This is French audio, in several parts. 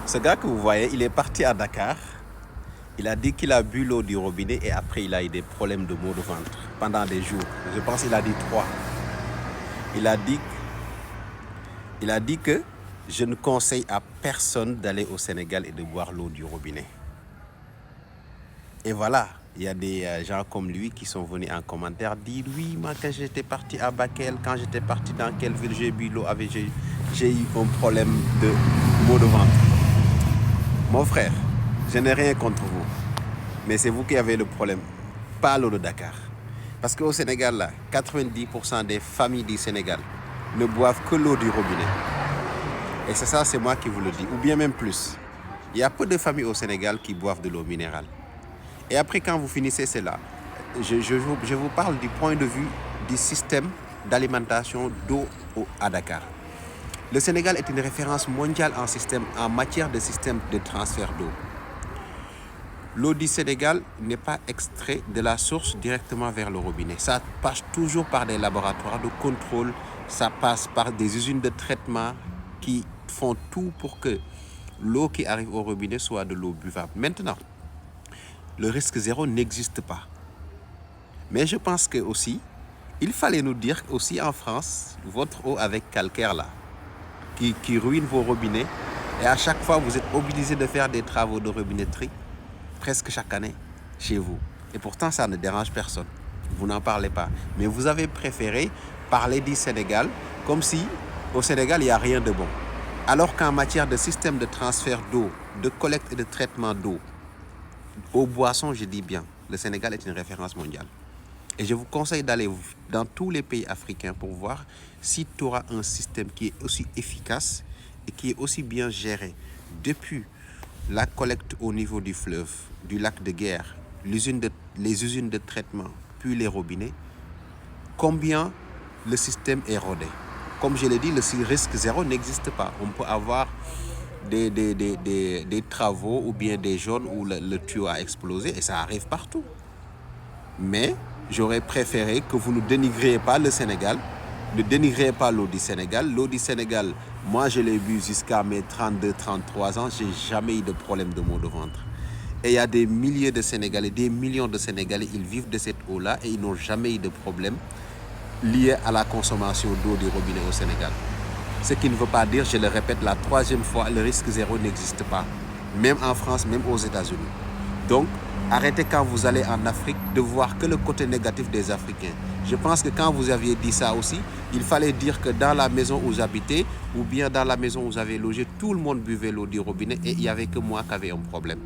Ce gars que vous voyez, il est parti à Dakar. Il a dit qu'il a bu l'eau du robinet et après il a eu des problèmes de maux de ventre pendant des jours. Je pense qu'il a dit 3. Il a dit, il a dit que je ne conseille à personne d'aller au Sénégal et de boire l'eau du robinet. Et voilà, il y a des gens comme lui qui sont venus en commentaire dire oui, moi quand j'étais parti à Bakel, quand j'étais parti dans quelle ville j'ai bu l'eau, j'ai eu un problème de maux de ventre. Mon frère, je n'ai rien contre vous, mais c'est vous qui avez le problème, pas l'eau de Dakar. Parce qu'au Sénégal, là, 90% des familles du Sénégal ne boivent que l'eau du robinet. Et c'est ça, c'est moi qui vous le dis, ou bien même plus. Il y a peu de familles au Sénégal qui boivent de l'eau minérale. Et après, quand vous finissez cela, je vous parle du point de vue du système d'alimentation d'eau à Dakar. Le Sénégal est une référence mondiale en matière de système de transfert d'eau. L'eau du Sénégal n'est pas extraite de la source directement vers le robinet. Ça passe toujours par des laboratoires de contrôle, ça passe par des usines de traitement qui font tout pour que l'eau qui arrive au robinet soit de l'eau buvable. Maintenant, le risque zéro n'existe pas. Mais je pense que aussi, il fallait nous dire aussi en France, votre eau avec calcaire là, qui ruine vos robinets, et à chaque fois vous êtes obligé de faire des travaux de robinetterie, presque chaque année, chez vous. Et pourtant, ça ne dérange personne. Vous n'en parlez pas. Mais vous avez préféré parler du Sénégal comme si au Sénégal, il n'y a rien de bon. Alors qu'en matière de système de transfert d'eau, de collecte et de traitement d'eau, aux boissons, je dis bien, le Sénégal est une référence mondiale. Et je vous conseille d'aller dans tous les pays africains pour voir si tu auras un système qui est aussi efficace et qui est aussi bien géré depuis la collecte au niveau du fleuve, du lac de Guerre, les usines de traitement, puis les robinets, combien le système est rodé. Comme je l'ai dit, le risque zéro n'existe pas. On peut avoir des travaux ou bien des zones où le tuyau a explosé et ça arrive partout. Mais j'aurais préféré que vous ne dénigriez pas le Sénégal, ne dénigrez pas l'eau du Sénégal. L'eau du Sénégal, moi je l'ai bu jusqu'à mes 32-33 ans, j'ai jamais eu de problème de maux de ventre. Et il y a des milliers de Sénégalais, des millions de Sénégalais, ils vivent de cette eau-là et ils n'ont jamais eu de problème lié à la consommation d'eau du robinet au Sénégal. Ce qui ne veut pas dire, je le répète la 3e fois, le risque zéro n'existe pas. Même en France, même aux États-Unis. Donc, arrêtez quand vous allez en Afrique de voir que le côté négatif des Africains. Je pense que quand vous aviez dit ça aussi, il fallait dire que dans la maison où j'habitais ou bien dans la maison où j'avais logé, tout le monde buvait l'eau du robinet et il n'y avait que moi qui avait un problème.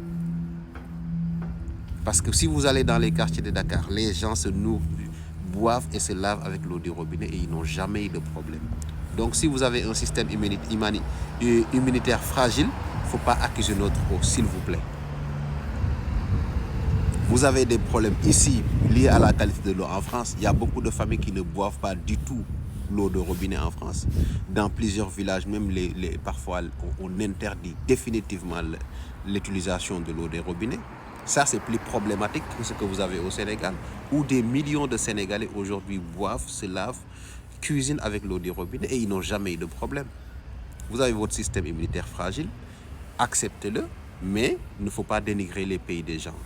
Parce que si vous allez dans les quartiers de Dakar, les gens boivent et se lavent avec l'eau du robinet et ils n'ont jamais eu de problème. Donc si vous avez un système immunitaire fragile, il ne faut pas accuser notre eau, s'il vous plaît. Vous avez des problèmes ici liés à la qualité de l'eau en France. Il y a beaucoup de familles qui ne boivent pas du tout l'eau de robinet en France. Dans plusieurs villages, même parfois, on interdit définitivement l'utilisation de l'eau des robinets. Ça, c'est plus problématique que ce que vous avez au Sénégal, où des millions de Sénégalais aujourd'hui boivent, se lavent, cuisinent avec l'eau du robinet et ils n'ont jamais eu de problème. Vous avez votre système immunitaire fragile, acceptez-le, mais il ne faut pas dénigrer les pays des gens.